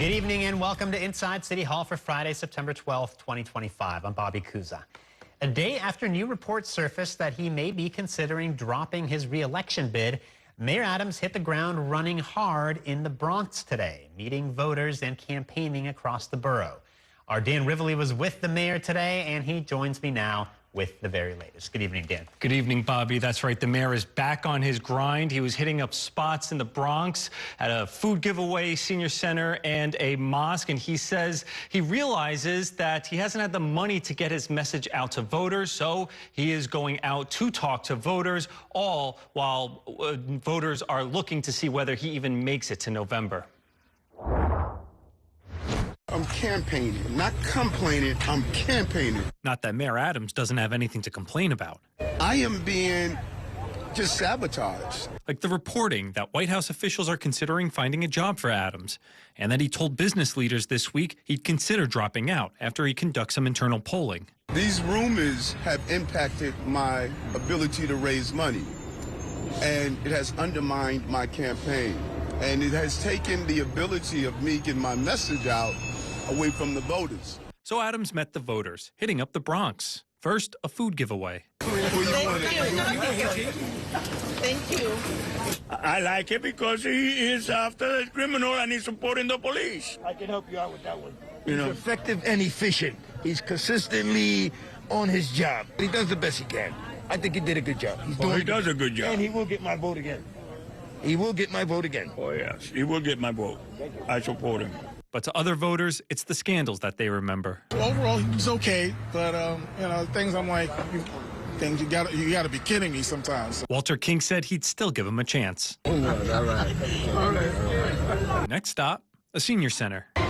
Good evening and welcome to Inside City Hall for Friday, September 12th, 2025. I'm Bobby Kuza. A day after new reports surfaced that he may be considering dropping his re-election bid, Mayor Adams hit the ground running hard in the Bronx today, meeting voters and campaigning across the borough. Our Dan Rivoli was with the mayor today, and he joins me now with the very latest. Good evening, Dan. Good evening, Bobby. That's right. The mayor is back on his grind. He was hitting up spots in the Bronx at a food giveaway, senior center, and a mosque. And he says he realizes that he hasn't had the money to get his message out to voters. So he is going out to talk to voters, all while voters are looking to see whether he even makes it to November. I'm campaigning, not complaining, I'm campaigning. Not that Mayor Adams doesn't have anything to complain about. I am being just sabotaged. Like the reporting that White House officials are considering finding a job for Adams, and that he told business leaders this week he'd consider dropping out after he conducts some internal polling. These rumors have impacted my ability to raise money, and it has undermined my campaign. And it has taken the ability of me getting my message out away from the voters. So Adams met the voters, hitting up the Bronx. First, a food giveaway. Thank you. I like it because he is after the criminal and he's supporting the police. I can help you out with that one. You know, He's effective and efficient. He's consistently on his job. He does the best he can. I think he did a good job. he does a good job. And he will get my vote again. He will get my vote again. Oh, yes, he will get my vote. I support him. But to other voters, it's the scandals that they remember. Overall, he was okay, but things I'm like, you gotta be kidding me sometimes. Walter King said he'd still give him a chance. All right. Next stop, a senior center. When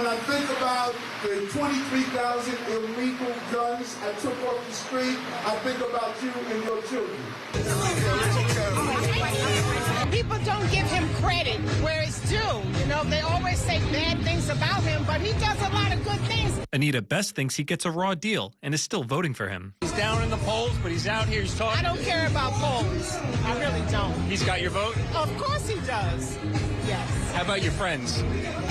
I think about the 23,000 illegal guns I took off the street, I think about you and your children. People don't give him credit where it's due. You know, they always say bad things about him, but he does a lot of good things. Anita Best thinks he gets a raw deal and is still voting for him. He's down in the polls, but he's out here, he's talking. I don't care about polls. I really don't. He's got your vote? Of course he does. Yes. How about your friends?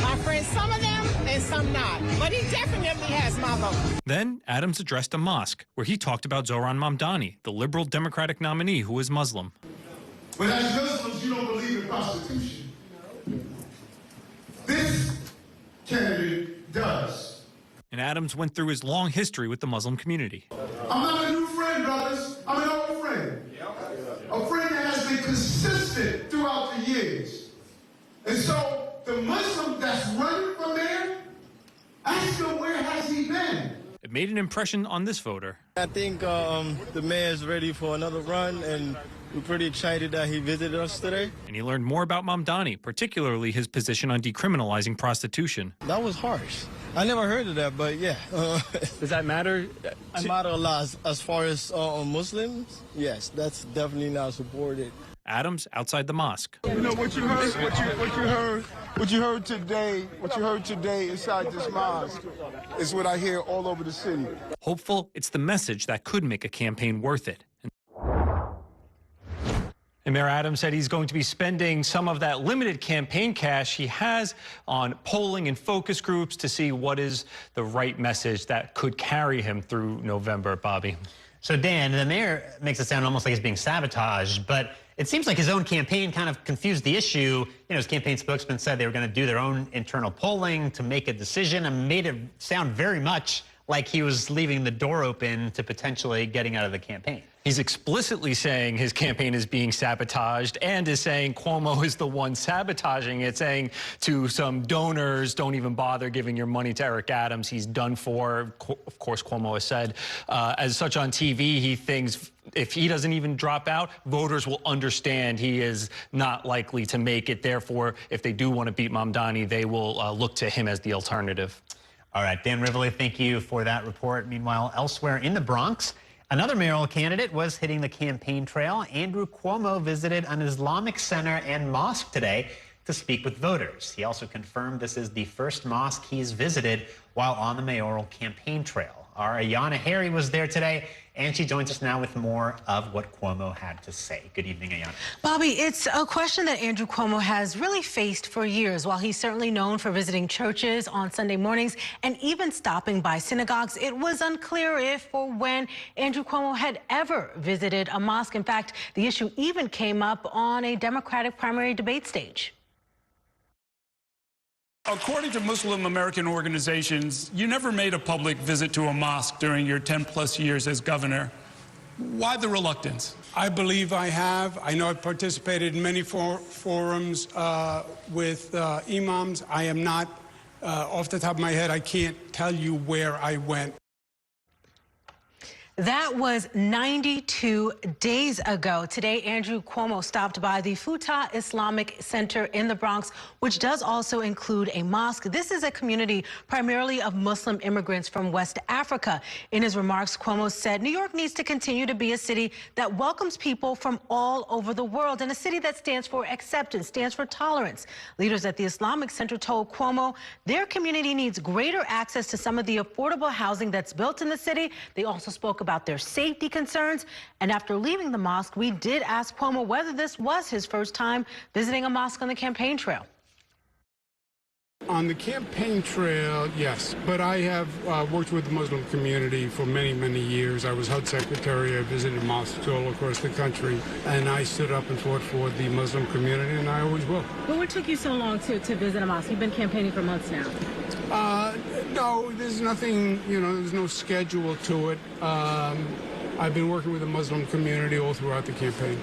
My friends, some of them and some not. But he definitely has my vote. Then Adams addressed a mosque where he talked about Zohran Mamdani, the liberal Democratic nominee who is Muslim. But as Muslims, you don't believe in prostitution. This candidate does. And Adams went through his long history with the Muslim community. I'm not a new friend, brothers. I'm an old friend. A friend that has been consistent throughout the years. And so the Muslim that's running for mayor, ask him, where has he been? It made an impression on this voter. I think the mayor's ready for another run, and we're pretty excited that he visited us today. And he learned more about Mamdani, particularly his position on decriminalizing prostitution. That was harsh. I never heard of that, but yeah. Does that matter? It matters a lot as far as Muslims. Yes, that's definitely not supported. Adams outside the mosque. You know what you heard, what you heard today inside this mosque is what I hear all over the city. Hopeful it's the message that could make a campaign worth it. And Mayor Adams said he's going to be spending some of that limited campaign cash he has on polling and focus groups to see what is the right message that could carry him through November, Bobby. So, Dan, the mayor makes it sound almost like he's being sabotaged, but it seems like his own campaign kind of confused the issue. You know, his campaign spokesman said they were going to do their own internal polling to make a decision and made it sound very much like he was leaving the door open to potentially getting out of the campaign. He's explicitly saying his campaign is being sabotaged and is saying Cuomo is the one sabotaging it, saying to some donors, don't even bother giving your money to Eric Adams. He's done for. Of course, Cuomo has said, as such on TV, he thinks if he doesn't even drop out, voters will understand he is not likely to make it. Therefore, if they do want to beat Mamdani, they will look to him as the alternative. All right, Dan Rivoli, thank you for that report. Meanwhile, elsewhere in the Bronx, another mayoral candidate was hitting the campaign trail. Andrew Cuomo visited an Islamic center and mosque today to speak with voters. He also confirmed this is the first mosque he's visited while on the mayoral campaign trail. Our Ayanna Harry was there today, and she joins us now with more of what Cuomo had to say. Good evening, Ayanna. Bobby, it's a question that Andrew Cuomo has really faced for years. While he's certainly known for visiting churches on Sunday mornings and even stopping by synagogues, it was unclear if or when Andrew Cuomo had ever visited a mosque. In fact, the issue even came up on a Democratic primary debate stage. According to Muslim American organizations, you never made a public visit to a mosque during your 10-plus years as governor. Why the reluctance? I believe I have. I know I've participated in many forums with imams. I am not, off the top of my head, I can't tell you where I went. That was 92 days ago. Today, Andrew Cuomo stopped by the Futa Islamic Center in the Bronx, which does also include a mosque. This is a community primarily of Muslim immigrants from West Africa. In his remarks, Cuomo said New York needs to continue to be a city that welcomes people from all over the world, and a city that stands for acceptance, stands for tolerance. Leaders at the Islamic Center told Cuomo their community needs greater access to some of the affordable housing that's built in the city. They also spoke about their safety concerns. And after leaving the mosque, we did ask Cuomo whether this was his first time visiting a mosque on the campaign trail. On the campaign trail, yes, but I have worked with the Muslim community for many, many years. I was HUD secretary. I visited mosques all across the country, and I stood up and fought for the Muslim community, and I always will. Well, what took you so long to visit a mosque? You've been campaigning for months now. No, there's nothing, there's no schedule to it. I've been working with the Muslim community all throughout the campaign.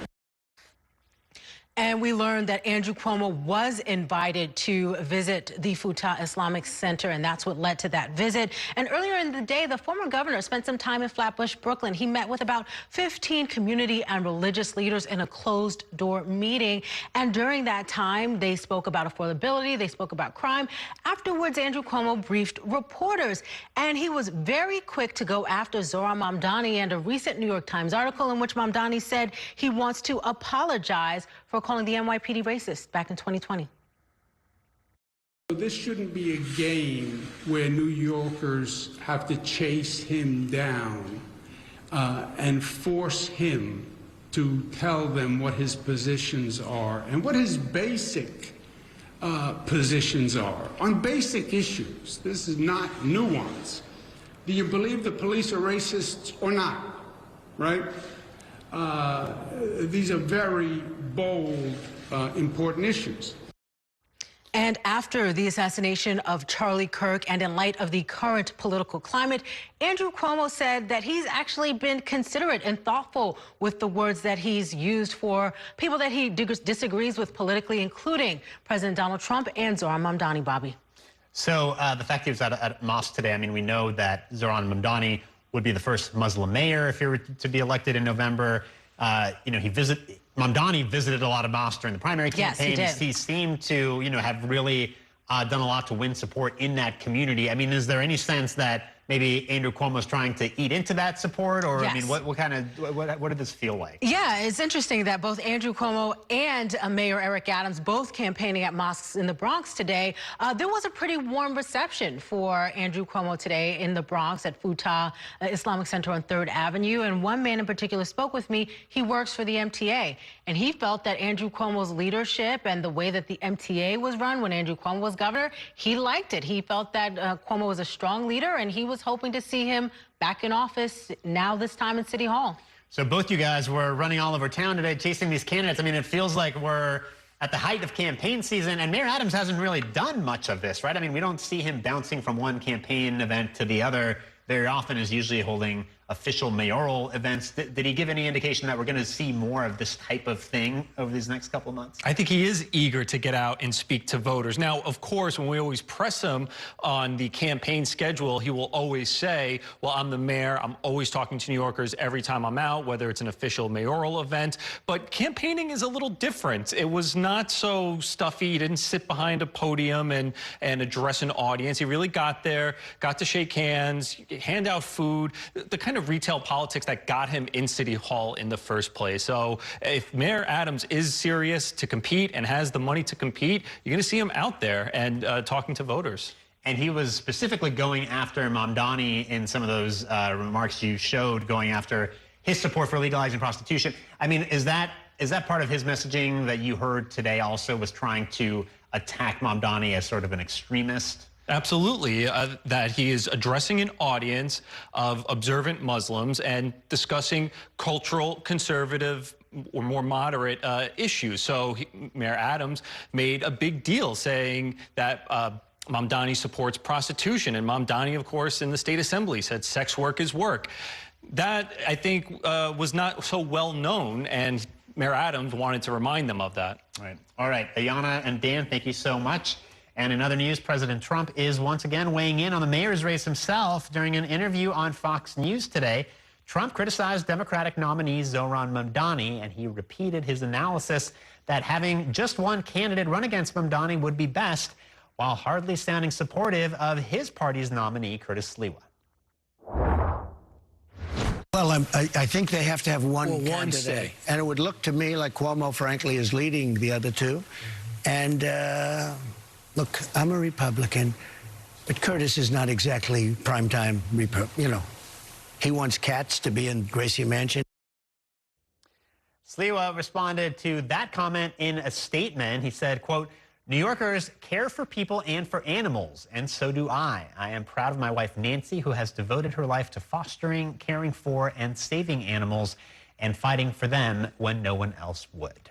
And we learned that Andrew Cuomo was invited to visit the Futa Islamic Center, and that's what led to that visit. And earlier in the day, the former governor spent some time in Flatbush, Brooklyn. He met with about 15 community and religious leaders in a closed-door meeting. And during that time, they spoke about affordability. They spoke about crime. Afterwards, Andrew Cuomo briefed reporters, and he was very quick to go after Zohran Mamdani and a recent New York Times article in which Mamdani said he wants to apologize for calling the NYPD racist back in 2020. This shouldn't be a game where New Yorkers have to chase him down and force him to tell them what his positions are and what his basic positions are on basic issues. This is not nuance. Do you believe the police are racists or not? Right? These are very bold, important issues. And after the assassination of Charlie Kirk and in light of the current political climate, Andrew Cuomo said that he's actually been considerate and thoughtful with the words that he's used for people that he disagrees with politically, including President Donald Trump and Zohran Mamdani. Bobby. So the fact that he was at a mosque today, I mean, we know that Zohran Mamdani would be the first Muslim mayor if he were to be elected in November. Mamdani visited a lot of mosques during the primary campaign. Yes, he seemed to, have really done a lot to win support in that community. I mean, is there any sense that maybe Andrew Cuomo is trying to eat into that support, or yes. I mean, what did this feel like? Yeah, it's interesting that both Andrew Cuomo and Mayor Eric Adams, both campaigning at mosques in the Bronx today, there was a pretty warm reception for Andrew Cuomo today in the Bronx at Futa Islamic Center on 3rd Avenue. And one man in particular spoke with me. He works for the MTA, and he felt that Andrew Cuomo's leadership and the way that the MTA was run when Andrew Cuomo was governor, he liked it. He felt that Cuomo was a strong leader, and he was hoping to see him back in office now, this time in City Hall. So both you guys were running all over town today chasing these candidates. I mean, it feels like we're at the height of campaign season, and Mayor Adams hasn't really done much of this, right? I mean, we don't see him bouncing from one campaign event to the other very often. Is usually holding official mayoral events. Did he give any indication that we're going to see more of this type of thing over these next couple of months? I think he is eager to get out and speak to voters. Now, of course, when we always press him on the campaign schedule, he will always say, well, I'm the mayor. I'm always talking to New Yorkers every time I'm out, whether it's an official mayoral event. But campaigning is a little different. It was not so stuffy. He didn't sit behind a podium and address an audience. He really got there, got to shake hands, hand out food, the kind kind of retail politics that got him in City Hall in the first place. So if Mayor Adams is serious to compete and has the money to compete, you're going to see him out there and talking to voters. And he was specifically going after Mamdani in some of those remarks you showed, going after his support for legalizing prostitution. I mean, is that part of his messaging that you heard today also, was trying to attack Mamdani as sort of an extremist? Absolutely, that he is addressing an audience of observant Muslims and discussing cultural, conservative, or more moderate issues. So Mayor Adams made a big deal saying that Mamdani supports prostitution, and Mamdani, of course, in the state assembly said sex work is work. That, I think, was not so well known, and Mayor Adams wanted to remind them of that. Right. All right, Ayanna and Dan, thank you so much. And in other news, President Trump is once again weighing in on the mayor's race himself. During an interview on Fox News today, Trump criticized Democratic nominee Zohran Mamdani, and he repeated his analysis that having just one candidate run against Mamdani would be best, while hardly sounding supportive of his party's nominee, Curtis Sliwa. Well, I think they have to have one candidate. One say. And it would look to me like Cuomo, frankly, is leading the other two. And look, I'm a Republican, but Curtis is not exactly primetime, you know. He wants cats to be in Gracie Mansion. Sliwa responded to that comment in a statement. He said, quote, "New Yorkers care for people and for animals, and so do I. I am proud of my wife, Nancy, who has devoted her life to fostering, caring for, and saving animals and fighting for them when no one else would."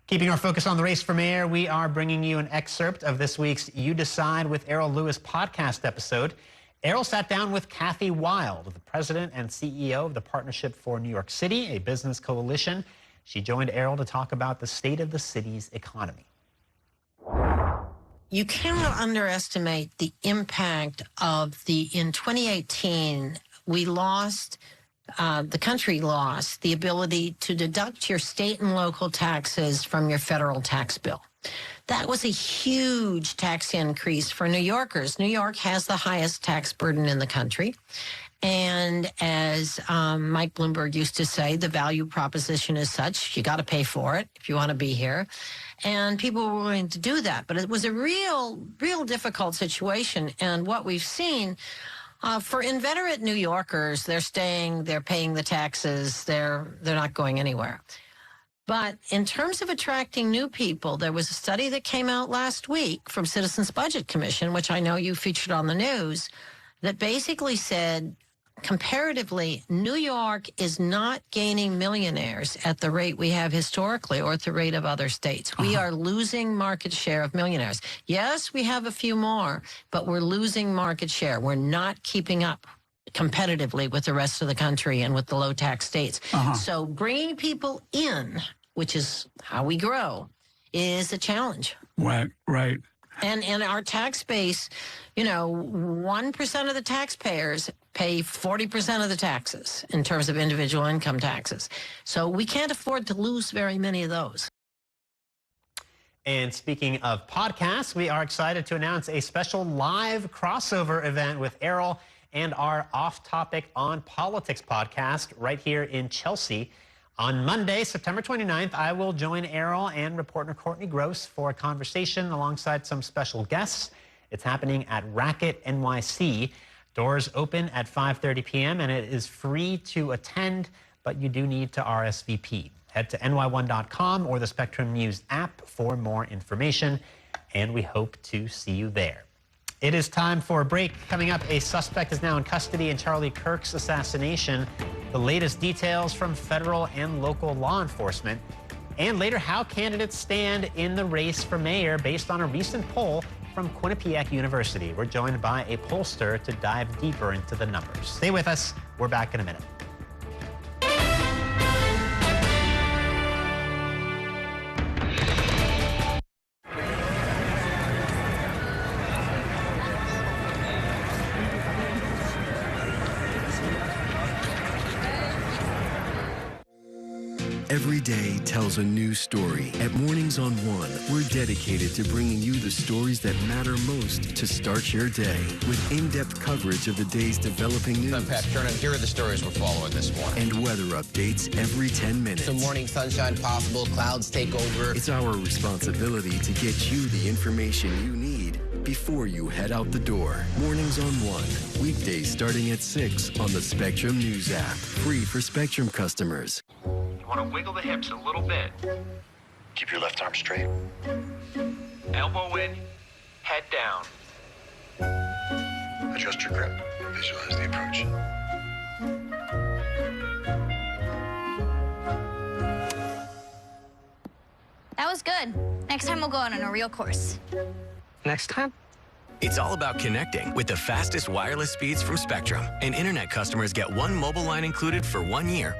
Keeping our focus on the race for mayor, we are bringing you an excerpt of this week's You Decide with Errol Lewis podcast episode. Errol sat down with Kathy Wild, the president and CEO of the Partnership for New York City, a business coalition. She joined Errol to talk about the state of the city's economy. You cannot underestimate the impact of in 2018, we lost, the country lost the ability to deduct your state and local taxes from your federal tax bill. That was a huge tax increase for New Yorkers. New York has the highest tax burden in the country. And as Mike Bloomberg used to say, the value proposition is such, you got to pay for it if you want to be here. And people were willing to do that. But it was a real difficult situation. And what we've seen, for inveterate New Yorkers, they're staying, they're paying the taxes, they're not going anywhere. But in terms of attracting new people, there was a study that came out last week from Citizens Budget Commission, which I know you featured on the news, that basically said, comparatively, New York is not gaining millionaires at the rate we have historically or at the rate of other states. We are losing market share of millionaires. Yes, we have a few more, but we're losing market share. We're not keeping up competitively with the rest of the country and with the low tax states. So bringing people in, which is how we grow, is a challenge. Right. And our tax base, 1% of the taxpayers pay 40% of the taxes in terms of individual income taxes. So we can't afford to lose very many of those. And speaking of podcasts, we are excited to announce a special live crossover event with Errol and our Off Topic on Politics podcast right here in Chelsea. On Monday, September 29th, I will join Errol and reporter Courtney Gross for a conversation alongside some special guests. It's happening at Racket NYC. Doors open at 5:30 p.m. and it is free to attend, but you do need to RSVP. Head to ny1.com or the Spectrum News app for more information, and we hope to see you there. It is time for a break. Coming up, a suspect is now in custody in Charlie Kirk's assassination. The latest details from federal and local law enforcement. And later, how candidates stand in the race for mayor based on a recent poll from Quinnipiac University. We're joined by a pollster to dive deeper into the numbers. Stay with us. We're back in a minute. Every day tells a new story. At Mornings on One, we're dedicated to bringing you the stories that matter most to start your day. With in-depth coverage of the day's developing news. I'm Pat Kernan. Here are the stories we're following this morning. And weather updates every 10 minutes. Some morning sunshine possible, clouds take over. It's our responsibility to get you the information you need before you head out the door. Mornings on One. Weekdays starting at 6 on the Spectrum News app. Free for Spectrum customers. You want to wiggle the hips a little bit. Keep your left arm straight. Elbow in, head down. Adjust your grip. Visualize the approach. That was good. Next time we'll go out on a real course. Next time? It's all about connecting with the fastest wireless speeds from Spectrum. And internet customers get one mobile line included for 1 year.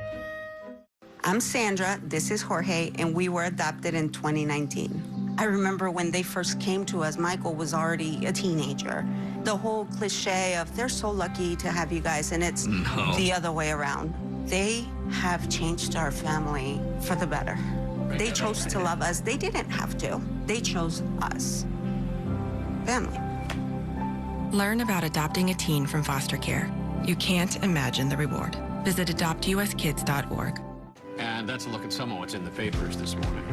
I'm Sandra, this is Jorge, and we were adopted in 2019. I remember when they first came to us, Michael was already a teenager. The whole cliche of they're so lucky to have you guys, and it's the other way around. They have changed our family for the better. They chose to love us. They didn't have to. They chose us. Family. Learn about adopting a teen from foster care. You can't imagine the reward. Visit adoptuskids.org. And that's a look at some of what's in the papers this morning.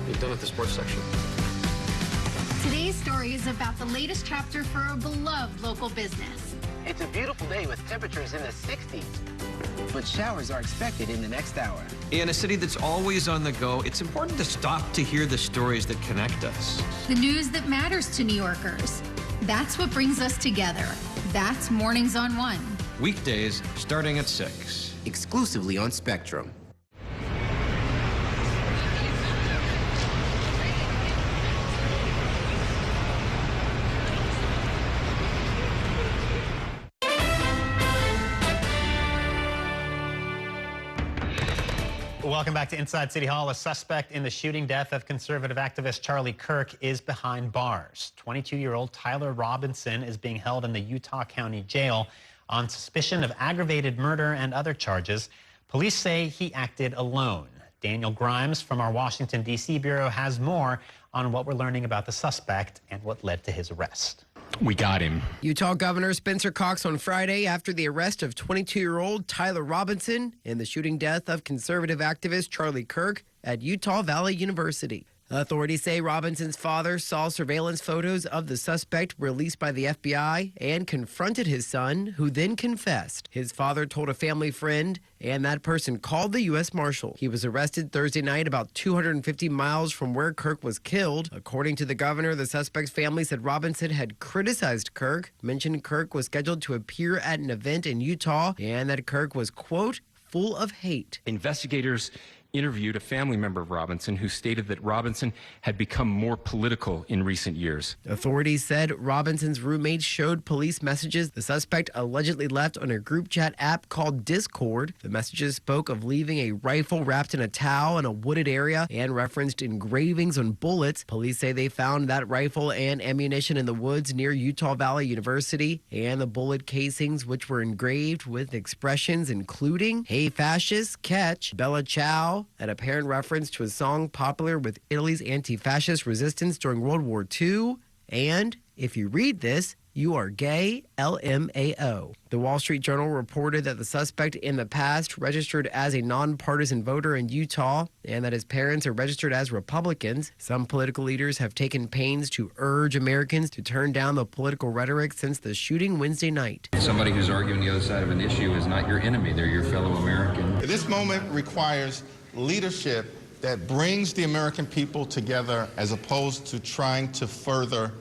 You've done at the sports section. Today's story is about the latest chapter for a beloved local business. It's a beautiful day with temperatures in the 60s, but showers are expected in the next hour. In a city that's always on the go, it's important to stop to hear the stories that connect us. The news that matters to New Yorkers. That's what brings us together. That's Mornings on One. Weekdays starting at 6. Exclusively on Spectrum. Welcome back to Inside City Hall. A suspect in the shooting death of conservative activist Charlie Kirk is behind bars. 22-year-old Tyler Robinson is being held in the Utah County Jail on suspicion of aggravated murder and other charges. Police say he acted alone. Daniel Grimes from our Washington, D.C. bureau has more on what we're learning about the suspect and what led to his arrest. We got him. Utah Governor Spencer Cox on Friday after the arrest of 22-year-old Tyler Robinson in the shooting death of conservative activist Charlie Kirk at Utah Valley University. Authorities say Robinson's father saw surveillance photos of the suspect released by the FBI and confronted his son, who then confessed. His father told a family friend, and that person called the U.S. Marshal. He was arrested Thursday night about 250 miles from where Kirk was killed. According to the governor, the suspect's family said Robinson had criticized Kirk, mentioned Kirk was scheduled to appear at an event in Utah, and that Kirk was, quote, full of hate. Investigators interviewed a family member of Robinson who stated that Robinson had become more political in recent years. Authorities said Robinson's roommates showed police messages the suspect allegedly left on a group chat app called Discord. The messages spoke of leaving a rifle wrapped in a towel in a wooded area and referenced engravings on bullets. Police say they found that rifle and ammunition in the woods near Utah Valley University, and the bullet casings, which were engraved with expressions including "Hey fascists, catch," "Bella Ciao," an apparent reference to a song popular with Italy's anti-fascist resistance during World War II, and "If you read this, you are gay, LMAO. The Wall Street Journal reported that the suspect in the past registered as a nonpartisan voter in Utah and that his parents are registered as Republicans. Some political leaders have taken pains to urge Americans to turn down the political rhetoric since the shooting Wednesday night. Somebody who's arguing the other side of an issue is not your enemy. They're your fellow American. This moment requires leadership that brings the American people together as opposed to trying to further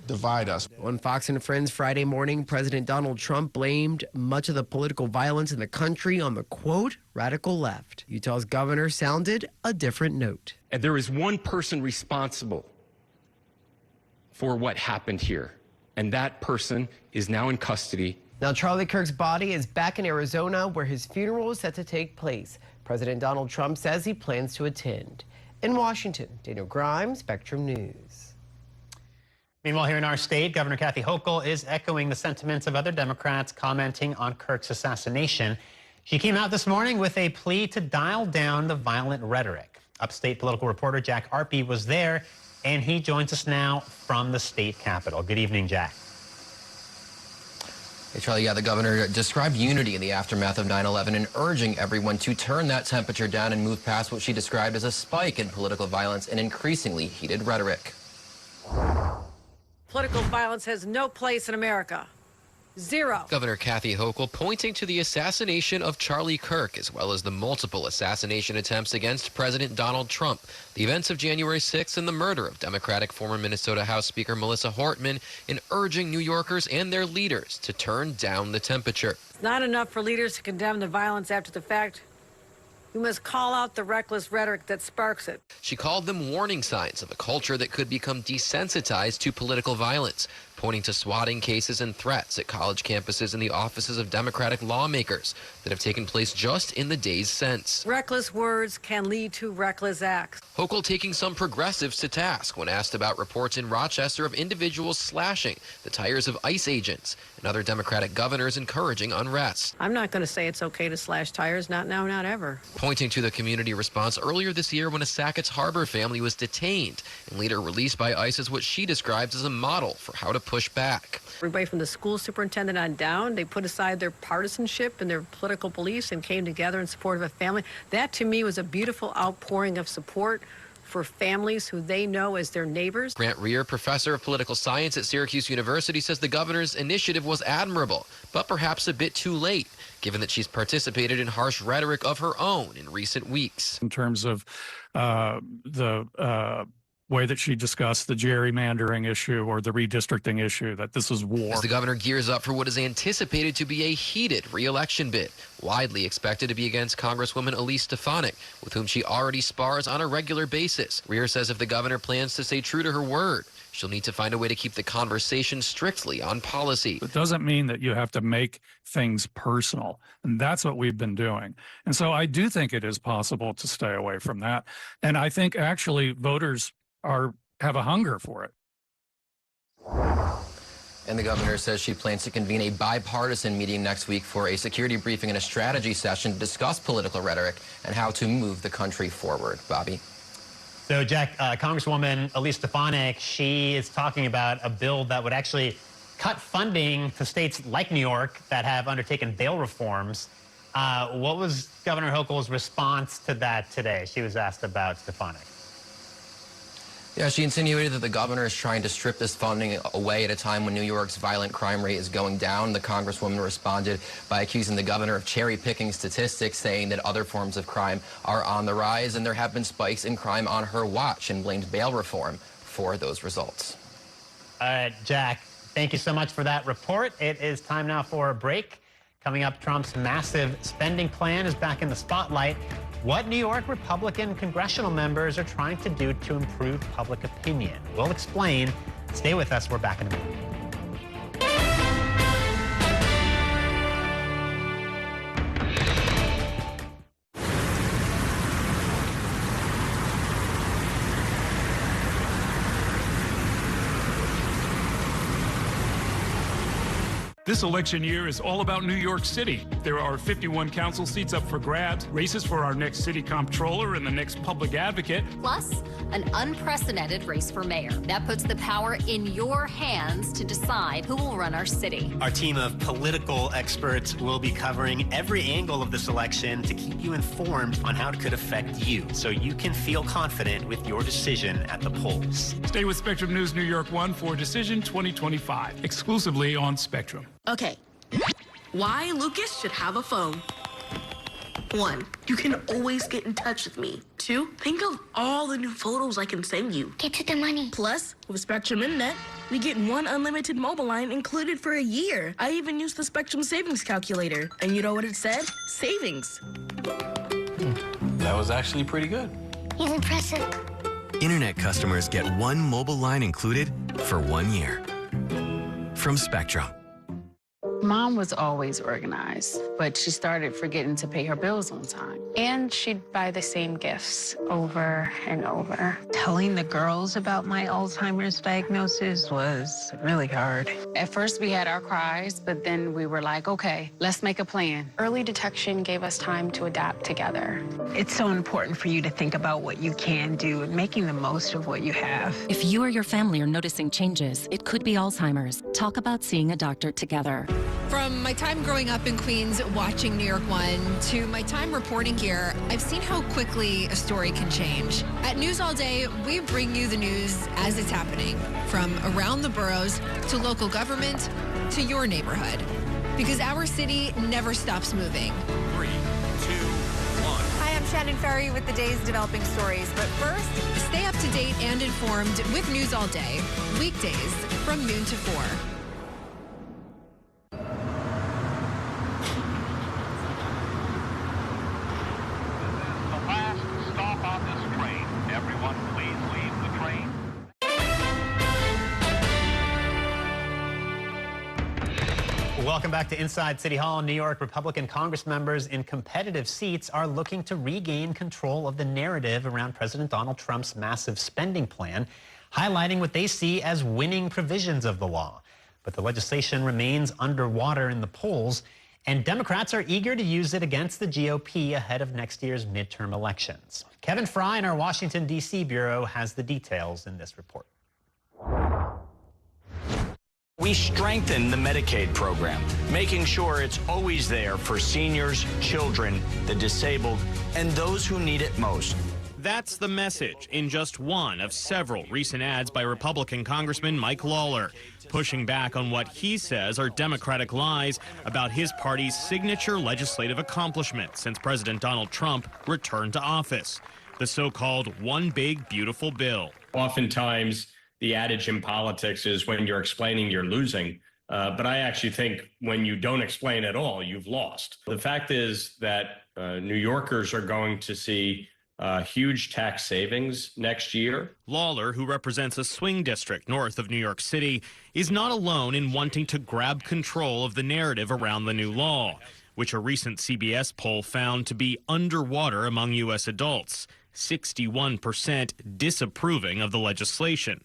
divide us. On Fox and Friends Friday morning, President Donald Trump blamed much of the political violence in the country on the, quote, radical left. Utah's governor sounded a different note. And there is one person responsible for what happened here, and that person is now in custody. Now, Charlie Kirk's body is back in Arizona, where his funeral is set to take place. President Donald Trump says he plans to attend. In Washington, Daniel Grimes, Spectrum News. Meanwhile, here in our state, Governor Kathy Hochul is echoing the sentiments of other Democrats commenting on Kirk's assassination. She came out this morning with a plea to dial down the violent rhetoric. Upstate political reporter Jack Arpey was there, and he joins us now from the state capitol. Good evening, Jack. Hey, Charlie, the governor described unity in the aftermath of 9/11 and urging everyone to turn that temperature down and move past what she described as a spike in political violence and increasingly heated rhetoric. Political violence has no place in America. Zero. Governor Kathy Hochul pointing to the assassination of Charlie Kirk, as well as the multiple assassination attempts against President Donald Trump, the events of January 6th and the murder of Democratic former Minnesota House Speaker Melissa Hortman, and urging New Yorkers and their leaders to turn down the temperature. It's not enough for leaders to condemn the violence after the fact. We must call out the reckless rhetoric that sparks it. She called them warning signs of a culture that could become desensitized to political violence, pointing to swatting cases and threats at college campuses and the offices of Democratic lawmakers that have taken place just in the days since. Reckless words can lead to reckless acts. Hochul taking some progressives to task when asked about reports in Rochester of individuals slashing the tires of ICE agents and other Democratic governors encouraging unrest. I'm not going to say it's okay to slash tires, not now, not ever. Pointing to the community response earlier this year when a Sackett's Harbor family was detained and later released by ICE as what she describes as a model for how to push back. Everybody from the school superintendent on down, they put aside their partisanship and their political beliefs and came together in support of a family. That to me was a beautiful outpouring of support for families who they know as their neighbors. Grant Rear, professor of political science at Syracuse University, says the governor's initiative was admirable, but perhaps a bit too late, given that she's participated in harsh rhetoric of her own in recent weeks. In terms of the way that she discussed the gerrymandering issue or the redistricting issue, that this is war. As the governor gears up for what is anticipated to be a heated re-election bid, widely expected to be against Congresswoman Elise Stefanik, with whom she already spars on a regular basis. Rear says if the governor plans to stay true to her word, she'll need to find a way to keep the conversation strictly on policy. It doesn't mean that you have to make things personal, and that's what we've been doing. And so I do think it is possible to stay away from that. And I think actually voters have a hunger for it. And the governor says she plans to convene a bipartisan meeting next week for a security briefing and a strategy session to discuss political rhetoric and how to move the country forward. Bobby? So, Jack, Congresswoman Elise Stefanik, she is talking about a bill that would actually cut funding to states like New York that have undertaken bail reforms. What was Governor Hochul's response to that today? She was asked about Stefanik. Yeah, she insinuated that the governor is trying to strip this funding away at a time when New York's violent crime rate is going down. The congresswoman responded by accusing the governor of cherry-picking statistics, saying that other forms of crime are on the rise and there have been spikes in crime on her watch, and blamed bail reform for those results. All right, Jack, thank you so much for that report. It is time now for a break. Coming up, Trump's massive spending plan is back in the spotlight. What New York Republican congressional members are trying to do to improve public opinion. We'll explain. Stay with us. We're back in a minute. This election year is all about New York City. There are 51 council seats up for grabs, races for our next city comptroller and the next public advocate. Plus, an unprecedented race for mayor. That puts the power in your hands to decide who will run our city. Our team of political experts will be covering every angle of this election to keep you informed on how it could affect you, so you can feel confident with your decision at the polls. Stay with Spectrum News New York 1 for Decision 2025, exclusively on Spectrum. Okay, why Lucas should have a phone. 1, you can always get in touch with me. 2, think of all the new photos I can send you. Get to the money. Plus, with Spectrum Internet, we get 1 unlimited mobile line included for a year. I even used the Spectrum Savings Calculator. And you know what it said? Savings. That was actually pretty good. He's impressive. Internet customers get 1 mobile line included for 1 year. From Spectrum. Mom was always organized, but she started forgetting to pay her bills on time. And she'd buy the same gifts over and over. Telling the girls about my Alzheimer's diagnosis was really hard. At first, we had our cries, but then we were like, okay, let's make a plan. Early detection gave us time to adapt together. It's so important for you to think about what you can do and making the most of what you have. If you or your family are noticing changes, it could be Alzheimer's. Talk about seeing a doctor together. From my time growing up in Queens watching New York One to my time reporting here, I've seen how quickly a story can change. At News All Day, we bring you the news as it's happening, from around the boroughs to local government to your neighborhood. Because our city never stops moving. 3, 2, 1. Hi, I'm Shannon Ferry with the day's developing stories. But first, stay up to date and informed with News All Day, weekdays from noon to 4. Welcome back to Inside City Hall. New York Republican Congress members in competitive seats are looking to regain control of the narrative around President Donald Trump's massive spending plan, highlighting what they see as winning provisions of the law. But the legislation remains underwater in the polls, and Democrats are eager to use it against the GOP ahead of next year's midterm elections. Kevin Fry in our Washington, D.C. bureau has the details in this report. We strengthen the Medicaid program, making sure it's always there for seniors, children, the disabled, and those who need it most. That's the message in just one of several recent ads by Republican Congressman Mike Lawler, pushing back on what he says are Democratic lies about his party's signature legislative accomplishment since President Donald Trump returned to office, the so-called One Big Beautiful Bill. Oftentimes, the adage in politics is when you're explaining, you're losing. But I actually think when you don't explain at all, you've lost. The fact is that New Yorkers are going to see huge tax savings next year. Lawler, who represents a swing district north of New York City, is not alone in wanting to grab control of the narrative around the new law, which a recent CBS poll found to be underwater among U.S. adults, 61% disapproving of the legislation.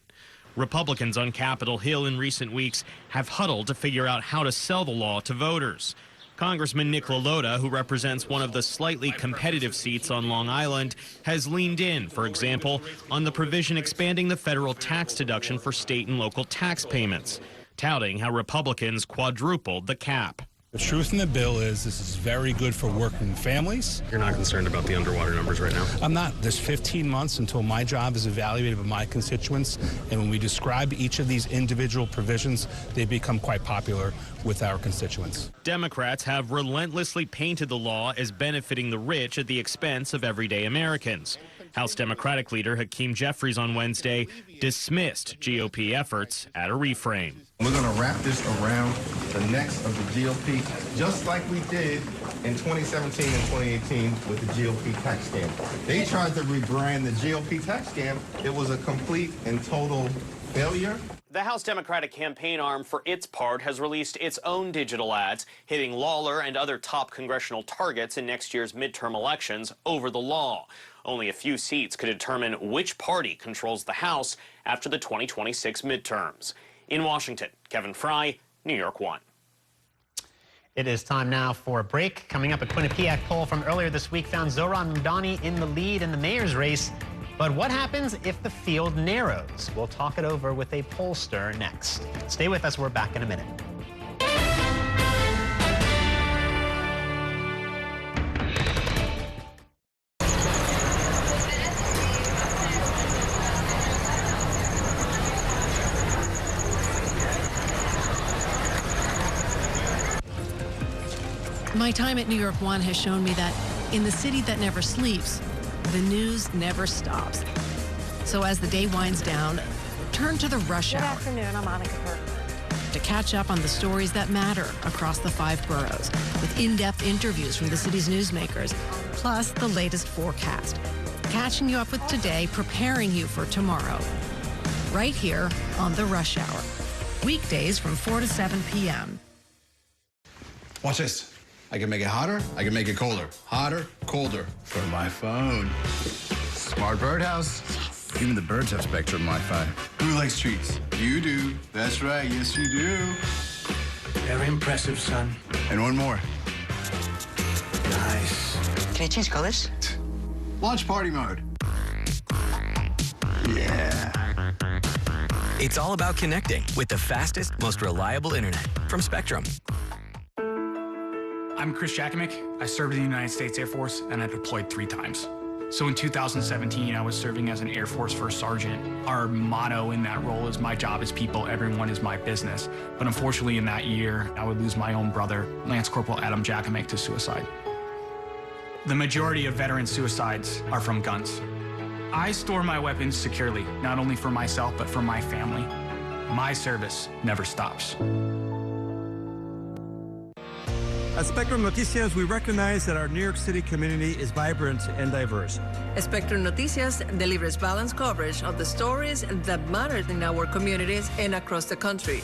Republicans on Capitol Hill in recent weeks have huddled to figure out how to sell the law to voters. Congressman Nick LaLota, who represents one of the slightly competitive seats on Long Island, has leaned in, for example, on the provision expanding the federal tax deduction for state and local tax payments, touting how Republicans quadrupled the cap. The truth in the bill is this is very good for working families. You're not concerned about the underwater numbers right now? I'm not. There's 15 months until my job is evaluated by my constituents, and when we describe each of these individual provisions, they become quite popular with our constituents. Democrats have relentlessly painted the law as benefiting the rich at the expense of everyday Americans. House Democratic leader Hakeem Jeffries on Wednesday dismissed GOP efforts at a reframe. We're going to wrap this around the necks of the GOP, just like we did in 2017 and 2018 with the GOP tax scam. They tried to rebrand the GOP tax scam. It was a complete and total failure. The House Democratic campaign arm, for its part, has released its own digital ads, hitting Lawler and other top congressional targets in next year's midterm elections over the law. Only a few seats could determine which party controls the House after the 2026 midterms. In Washington, Kevin Fry, New York One. It is time now for a break. Coming up, a Quinnipiac poll from earlier this week found Zohran Mamdani in the lead in the mayor's race. But what happens if the field narrows? We'll talk it over with a pollster next. Stay with us. We're back in a minute. My time at New York One has shown me that in the city that never sleeps, the news never stops. So as the day winds down, turn to the rush hour. Good afternoon, I'm Monica Kirk. To catch up on the stories that matter across the 5 boroughs, with in-depth interviews from the city's newsmakers, plus the latest forecast. Catching you up with today, preparing you for tomorrow. Right here on the Rush Hour. Weekdays from 4 to 7 p.m. Watch this. I can make it hotter, I can make it colder. Hotter, colder. For my phone. Smart birdhouse. Even the birds have Spectrum Wi-Fi. Who likes treats? You do. That's right, yes you do. Very impressive, son. And one more. Nice. Can I change colors? Launch party mode. Yeah. It's all about connecting with the fastest, most reliable internet from Spectrum. I'm Chris Jakimick. I served in the United States Air Force, and I deployed 3 times. So in 2017, I was serving as an Air Force First Sergeant. Our motto in that role is, my job is people, everyone is my business. But unfortunately in that year, I would lose my own brother, Lance Corporal Adam Jakimick, to suicide. The majority of veteran suicides are from guns. I store my weapons securely, not only for myself, but for my family. My service never stops. At Spectrum Noticias, we recognize that our New York City community is vibrant and diverse. Spectrum Noticias delivers balanced coverage of the stories that matter in our communities and across the country.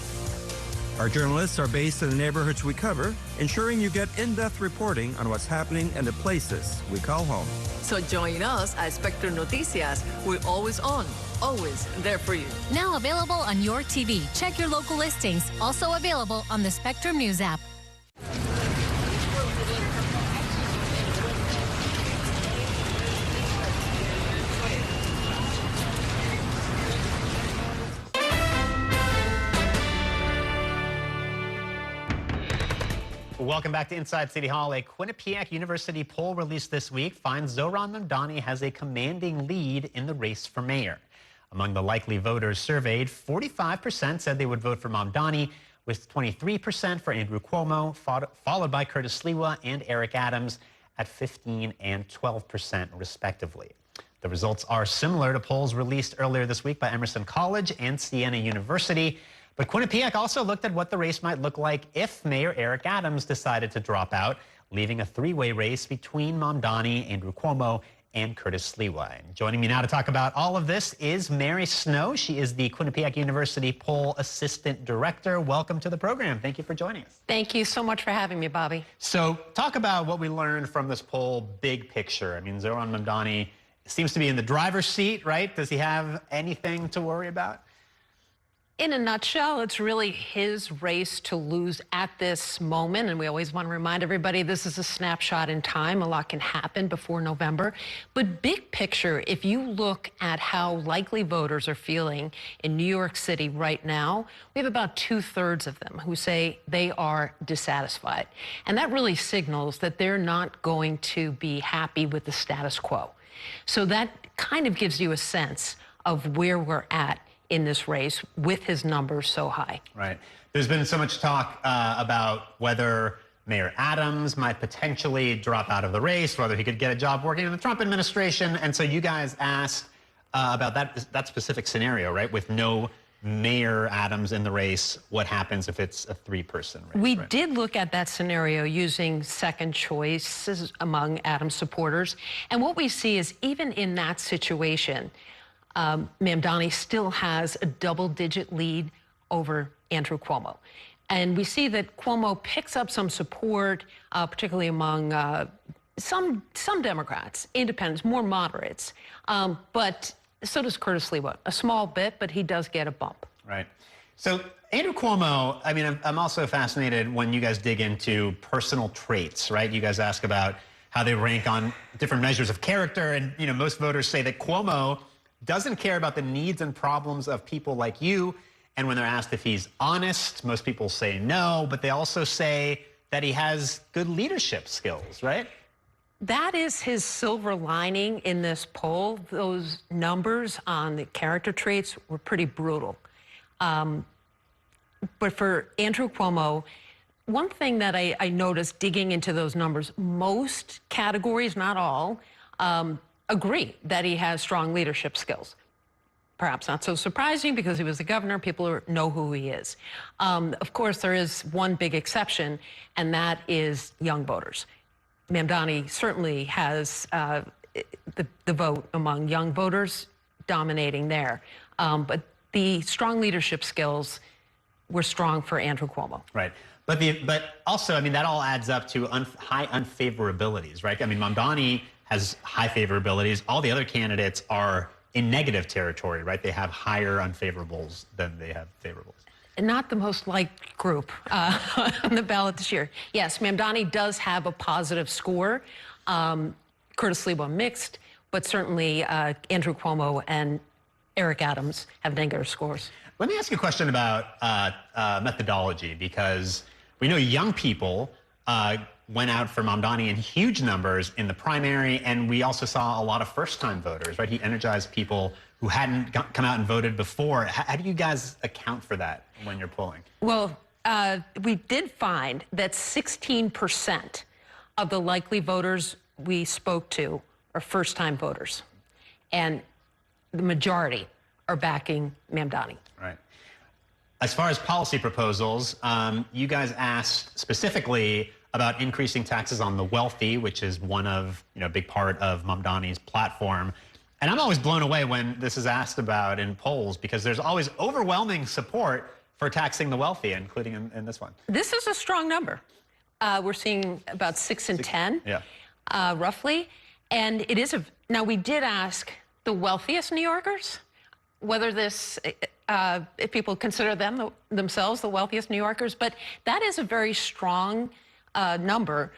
Our journalists are based in the neighborhoods we cover, ensuring you get in-depth reporting on what's happening in the places we call home. So join us at Spectrum Noticias. We're always on, always there for you. Now available on your TV. Check your local listings. Also available on the Spectrum News app. Welcome back to Inside City Hall. A Quinnipiac University poll released this week finds Zohran Mamdani has a commanding lead in the race for mayor. Among the likely voters surveyed, 45% said they would vote for Mamdani, with 23% for Andrew Cuomo, followed by Curtis Sliwa and Eric Adams at 15% and 12% respectively. The results are similar to polls released earlier this week by Emerson College and Siena University. But Quinnipiac also looked at what the race might look like if Mayor Eric Adams decided to drop out, leaving a 3-way race between Mamdani, Andrew Cuomo, and Curtis Sliwa. And joining me now to talk about all of this is Mary Snow. She is the Quinnipiac University Poll Assistant Director. Welcome to the program. Thank you for joining us. Thank you so much for having me, Bobby. So talk about what we learned from this poll, big picture. I mean, Zohran Mamdani seems to be in the driver's seat, right? Does he have anything to worry about? In a nutshell, it's really his race to lose at this moment. And we always want to remind everybody this is a snapshot in time. A lot can happen before November. But big picture, if you look at how likely voters are feeling in New York City right now, we have about 2/3 of them who say they are dissatisfied. And that really signals that they're not going to be happy with the status quo. So that kind of gives you a sense of where we're at in this race with his numbers so high. Right. There's been so much talk about whether Mayor Adams might potentially drop out of the race, whether he could get a job working in the Trump administration. And so you guys asked about that specific scenario, right? With no Mayor Adams in the race, what happens if it's a 3-person race? We right? did look at that scenario using second choices among Adams supporters. And what we see is even in that situation, Mamdani still has a double-digit lead over Andrew Cuomo. And we see that Cuomo picks up some support, particularly among some Democrats, independents, more moderates. But so does Curtis Sliwa, a small bit, but he does get a bump. Right. So Andrew Cuomo, I mean, I'm also fascinated when you guys dig into personal traits, right? You guys ask about how they rank on different measures of character. And, you know, most voters say that Cuomo doesn't care about the needs and problems of people like you. And when they're asked if he's honest, most people say no, but they also say that he has good leadership skills, right? That is his silver lining in this poll. Those numbers on the character traits were pretty brutal. But for Andrew Cuomo, one thing that I noticed digging into those numbers, most categories, not all, agree that he has strong leadership skills. Perhaps not so surprising because he was the governor. People know who he is. Of course, there is one big exception, and that is young voters. Mamdani certainly has the vote among young voters dominating there. But the strong leadership skills, were strong for Andrew Cuomo. Right. But also, I mean, that all adds up to high unfavorabilities, right? I mean, Mamdani has high favorabilities. All the other candidates are in negative territory, right? They have higher unfavorables than they have favorables. And not the most liked group on the ballot this year. Yes, Mamdani does have a positive score. Curtis Sliwa mixed, but certainly Andrew Cuomo and Eric Adams have negative scores. Let me ask you a question about methodology, because we know young people went out for Mamdani in huge numbers in the primary, and we also saw a lot of first-time voters, right? He energized people who hadn't come out and voted before. How do you guys account for that when you're polling? Well, we did find that 16% of the likely voters we spoke to are first-time voters, and the majority are backing Mamdani. Right. As far as policy proposals, you guys asked specifically about increasing taxes on the wealthy, which is one of, a big part of Mamdani's platform. And I'm always blown away when this is asked about in polls, because there's always overwhelming support for taxing the wealthy, including in this one. This is a strong number. We're seeing about 6 and 10, roughly. And it is now we did ask the wealthiest New Yorkers whether this, if people consider themselves the wealthiest New Yorkers, but that is a very strong number.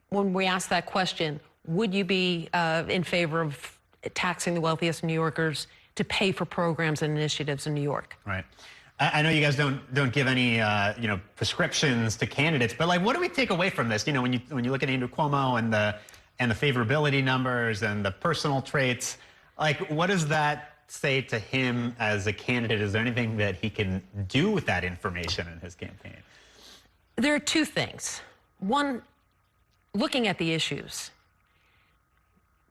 When we ask that question, would you be in favor of taxing the wealthiest New Yorkers to pay for programs and initiatives in New York? Right. I know you guys don't give any prescriptions to candidates, but like, what do we take away from this? When you look at Andrew Cuomo and the favorability numbers and the personal traits, like, what does that say to him as a candidate? Is there anything that he can do with that information in his campaign? There are two things. One, looking at the issues.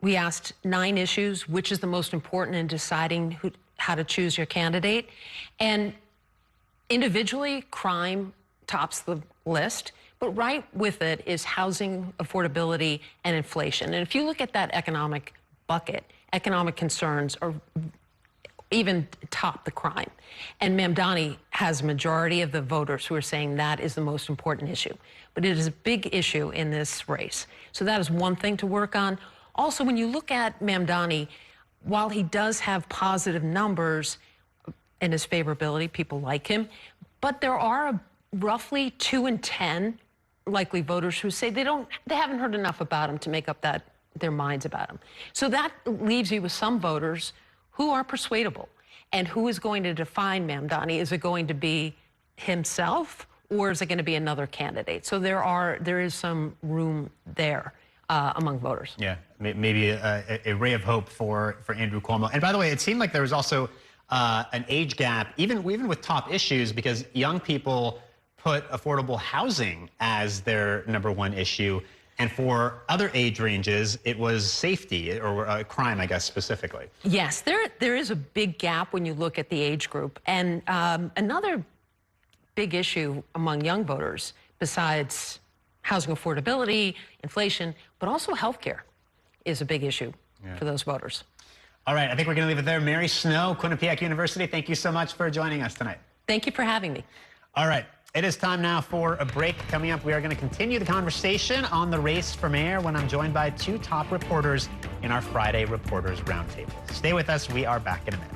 We asked 9 issues, which is the most important in deciding how to choose your candidate. And individually, crime tops the list, but right with it is housing affordability and inflation. And if you look at that economic bucket, economic concerns are even top the crime. And Mamdani has a majority of the voters who are saying that is the most important issue. But it is a big issue in this race. So that is one thing to work on. Also, when you look at Mamdani, while he does have positive numbers in his favorability, people like him, but there are roughly 2 in 10 likely voters who say they haven't heard enough about him to make up their minds about him. So that leaves you with some voters who are persuadable. And who is going to define Mamdani? Is it going to be himself, or is it going to be another candidate? So there is some room there among voters. Yeah, maybe a ray of hope for Andrew Cuomo. And by the way, it seemed like there was also an age gap, even with top issues, because young people put affordable housing as their #1 issue. And for other age ranges, it was safety or crime, I guess, specifically. Yes, there is a big gap when you look at the age group. And another big issue among young voters, besides housing affordability, inflation, but also health care is a big issue for those voters. All right, I think we're going to leave it there. Mary Snow, Quinnipiac University, thank you so much for joining us tonight. Thank you for having me. All right. It is time now for a break. Coming up, we are going to continue the conversation on the race for mayor when I'm joined by 2 top reporters in our Friday Reporters Roundtable. Stay with us. We are back in a minute.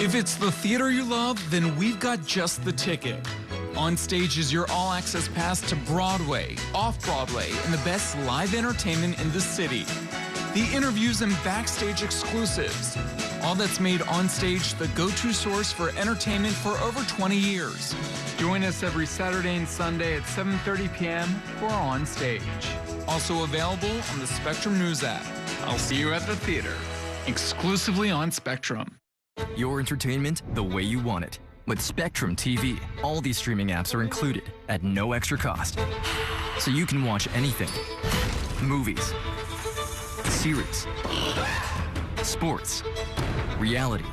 If it's the theater you love, then we've got just the ticket. On Stage is your all-access pass to Broadway, off-Broadway, and the best live entertainment in the city. The interviews and backstage exclusives. All that's made On Stage the go-to source for entertainment for over 20 years. Join us every Saturday and Sunday at 7:30 p.m. for On Stage. Also available on the Spectrum News app. I'll see you at the theater. Exclusively on Spectrum. Your entertainment the way you want it. With Spectrum TV, all these streaming apps are included at no extra cost. So you can watch anything. Movies, series, sports, reality,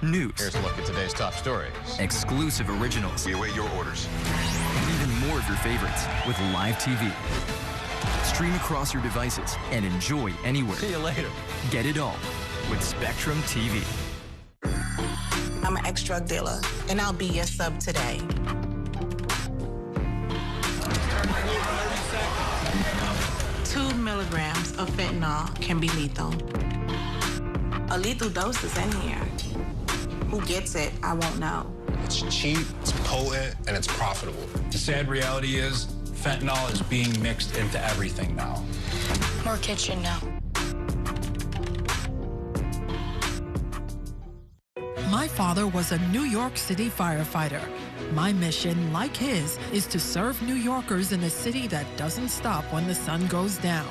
news. Here's a look at today's top stories. Exclusive originals. We await your orders. And even more of your favorites with live TV. Stream across your devices and enjoy anywhere. See you later. Get it all with Spectrum TV. I'm an ex-drug dealer, and I'll be your sub today. Two milligrams of fentanyl can be lethal. A lethal dose is in here. Who gets it, I won't know. It's cheap, it's potent, and it's profitable. The sad reality is fentanyl is being mixed into everything now. More kids should know. My father was a New York City firefighter. My mission, like his, is to serve New Yorkers in a city that doesn't stop when the sun goes down.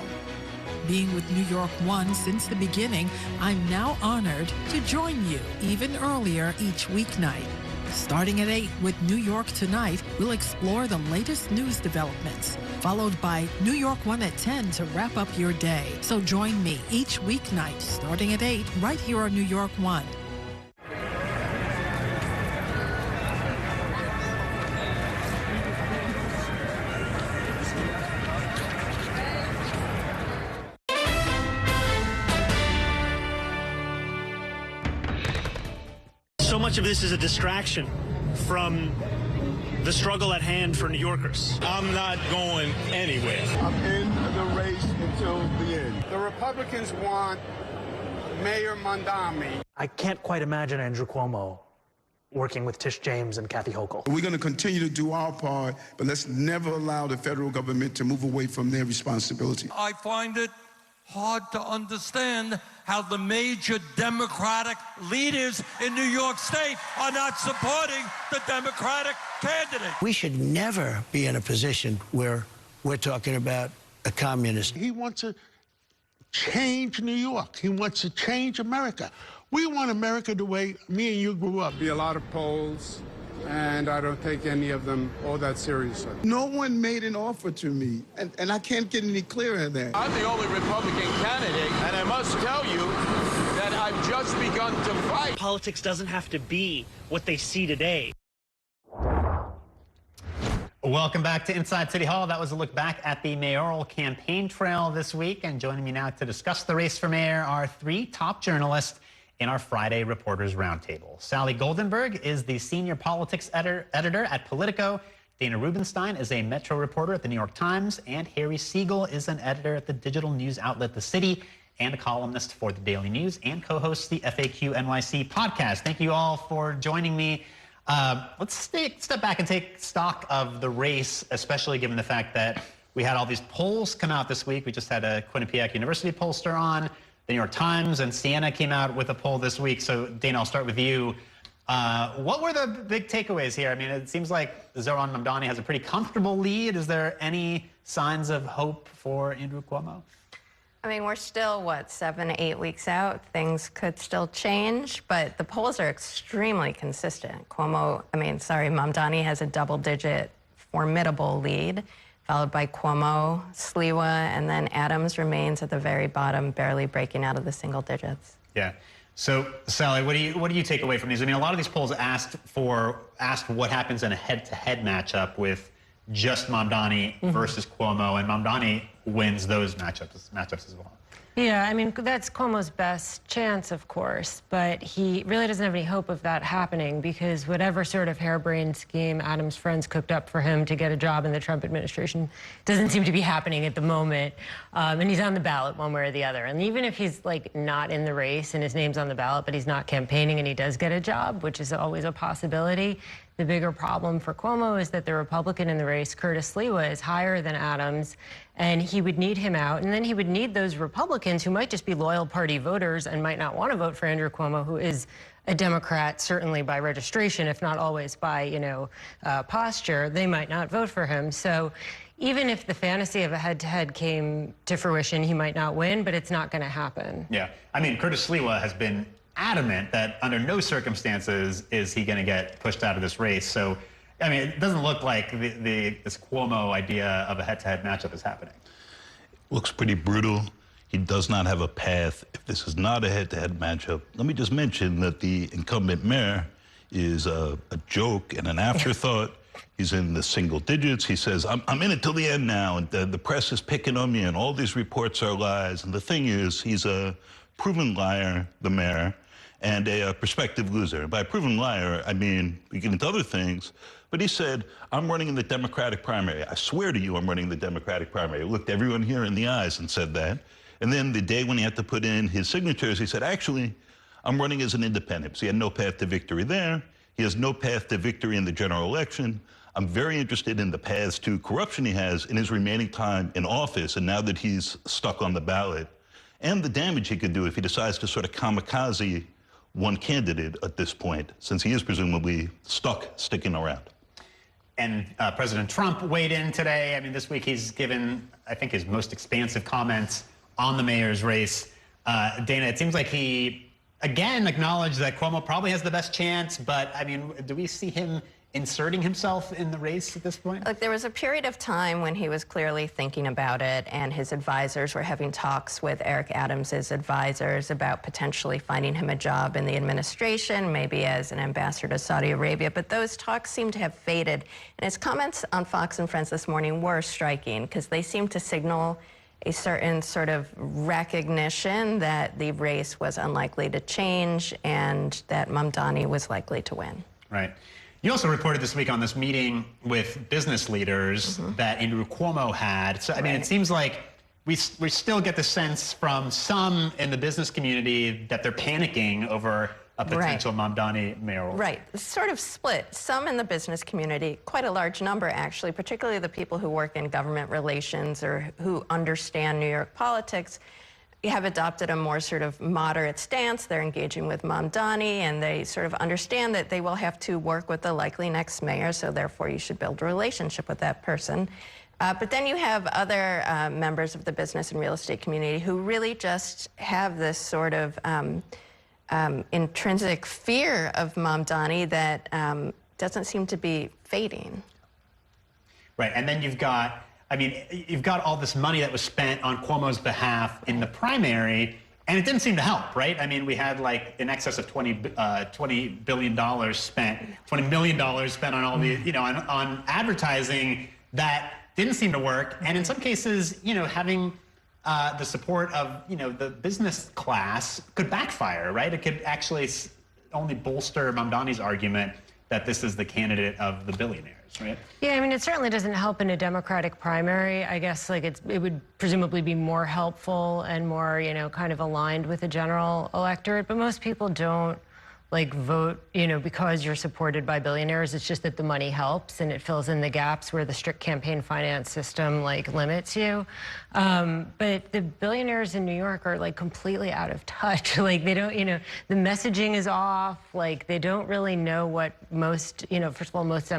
Being with New York One since the beginning, I'm now honored to join you even earlier each weeknight. Starting at 8 with New York Tonight, we'll explore the latest news developments, followed by New York One at 10 to wrap up your day. So join me each weeknight starting at 8 right here on New York One. So much of this is a distraction from the struggle at hand for New Yorkers. I'm not going anywhere. I'm in the race until the end. The Republicans want Mayor Mamdani. I can't quite imagine Andrew Cuomo working with Tish James and Kathy Hochul. We're going to continue to do our part, but let's never allow the federal government to move away from their responsibility. I find it hard to understand how the major Democratic leaders in New York State are not supporting the Democratic candidate. We should never be in a position where we're talking about a communist. He wants to change New York. He wants to change America. We want America the way me and you grew up. Be a lot of polls, and I don't take any of them all that seriously. No one made an offer to me, and I can't get any clearer than that. I'm the only Republican candidate, and I must tell you that I've just begun to fight. Politics doesn't have to be what they see today. Welcome back to Inside City Hall. That was a look back at the mayoral campaign trail this week. And joining me now to discuss the race for mayor are three top journalists in our Friday Reporters Roundtable. Sally Goldenberg is the senior politics editor at Politico. Dana Rubenstein is a Metro reporter at the New York Times. And Harry Siegel is an editor at the digital news outlet The City and a columnist for the Daily News and co-hosts the FAQ NYC podcast. Thank you all for joining me. Let's step back and take stock of the race, especially given the fact that we had all these polls come out this week. We just had a Quinnipiac University pollster on. The New York Times and Siena came out with a poll this week. So, Dana, I'll start with you. What were the big takeaways here? I mean, it seems like Zohran Mamdani has a pretty comfortable lead. Is there any signs of hope for Andrew Cuomo? I mean, we're still, 7, 8 weeks out. Things could still change, but the polls are extremely consistent. Mamdani has a double-digit, formidable lead, followed by Cuomo, Sliwa, and then Adams remains at the very bottom, barely breaking out of the single digits. Yeah. So, Sally, what do you take away from these? I mean, a lot of these polls asked what happens in a head-to-head matchup with just Mamdani versus Cuomo, and Mamdani wins those matchups as well. Yeah, I mean, that's Cuomo's best chance, of course, but he really doesn't have any hope of that happening because whatever sort of harebrained scheme Adams' friends cooked up for him to get a job in the Trump administration doesn't seem to be happening at the moment. And he's on the ballot one way or the other. And even if he's not in the race and his name's on the ballot, but he's not campaigning and he does get a job, which is always a possibility, the bigger problem for Cuomo is that the Republican in the race, Curtis Sliwa, is higher than Adams, and he would need him out. And then he would need those Republicans who might just be loyal party voters and might not want to vote for Andrew Cuomo, who is a Democrat, certainly by registration, if not always by, posture. They might not vote for him. So even if the fantasy of a head-to-head came to fruition, he might not win, but it's not going to happen. Yeah. I mean, Curtis Sliwa has been adamant that under no circumstances is he going to get pushed out of this race. So, I mean, it doesn't look like this Cuomo idea of a head-to-head matchup is happening. Looks pretty brutal. He does not have a path if this is not a head-to-head matchup. Let me just mention that the incumbent mayor is a joke and an afterthought. He's in the single digits. He says, I'm in it till the end now, and the press is picking on me, and all these reports are lies. And the thing is, he's a proven liar, the mayor, and a prospective loser. By proven liar, I mean, we get into other things, but he said, I'm running in the Democratic primary. I swear to you, I'm running the Democratic primary. He looked everyone here in the eyes and said that. And then the day when he had to put in his signatures, he said, actually, I'm running as an independent. So he had no path to victory there. He has no path to victory in the general election. I'm very interested in the paths to corruption he has in his remaining time in office, and now that he's stuck on the ballot, and the damage he could do if he decides to sort of kamikaze one candidate at this point, since he is presumably sticking around. And President Trump weighed in today. I mean, this week he's given, I think, his most expansive comments on the mayor's race. Dana, it seems like he, again, acknowledged that Cuomo probably has the best chance, but, I mean, do we see him inserting himself in the race at this point? Look, there was a period of time when he was clearly thinking about it, and his advisors were having talks with Eric Adams's advisors about potentially finding him a job in the administration, maybe as an ambassador to Saudi Arabia, but those talks seem to have faded. And his comments on Fox and Friends this morning were striking, because they seemed to signal a certain sort of recognition that the race was unlikely to change and that Mamdani was likely to win. Right. You also reported this week on this meeting with business leaders that Andrew Cuomo had. So, I mean, it seems like we still get the sense from some in the business community that they're panicking over a potential Mamdani mayoral. Right. It's sort of split. Some in the business community, quite a large number actually, particularly the people who work in government relations or who understand New York politics, have adopted a more sort of moderate stance. They're engaging with Mamdani, and they sort of understand that they will have to work with the likely next mayor, so therefore you should build a relationship with that person. But then you have other members of the business and real estate community who really just have this sort of intrinsic fear of Mamdani that doesn't seem to be fading. Right, and then you've got, I mean, you've got all this money that was spent on Cuomo's behalf in the primary, and it didn't seem to help, right? I mean, we had like in excess of $20 billion spent, $20 million spent on all the, you know, on advertising that didn't seem to work. And in some cases, you know, having the support of, you know, the business class could backfire, right? It could actually only bolster Mamdani's argument that this is the candidate of the billionaires, right? Yeah, I mean, it certainly doesn't help in a Democratic primary. I guess, like, it would presumably be more helpful and more, you know, kind of aligned with the general electorate. But most people don't, like, vote, you know, because you're supported by billionaires. It's just that the money helps and it fills in the gaps where the strict campaign finance system, like, limits you. But the billionaires in New York are, like, completely out of touch. Like, they don't, you know, the messaging is off. Like, they don't really know what most, you know, first of all, most